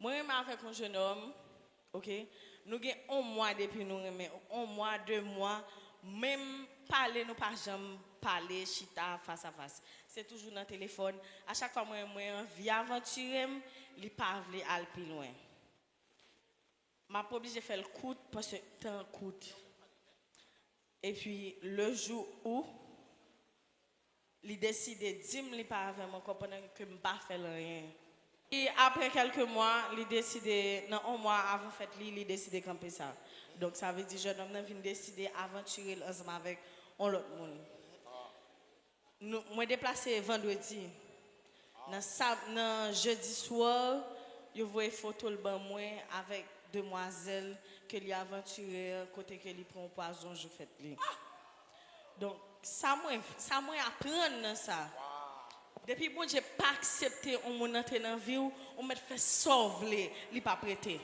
Moi, je avec un jeune homme, ok? Nous avons un mois depuis nous, mais un mois, 2 mois, même parler, nous pas jamais parler, chita, face à face. C'est toujours dans le téléphone. À chaque fois, moi, vie aventure, il pas aller plus loin. Je suis obligé de faire le coup parce que c'est un coup. Et puis, le jour où il décide de dire que pas avec moi, pendant que je ne pas faire rien. Et après quelques mois, il décide, non, un mois avant fait, il décide de camper ça. Donc ça veut dire que jeune homme vient décider aventurer ensemble avec un autre monde. Moi déplacé vendredi. Dans jeudi soir, je vois une photo de moi avec demoiselle que lui aventuré côté que lui prend poison je fais lui. Donc ça moi apprendre dans ça. Depuis bon j'ai pas accepté on mon entrer dans vie on m'a fait sauver li pas prêter.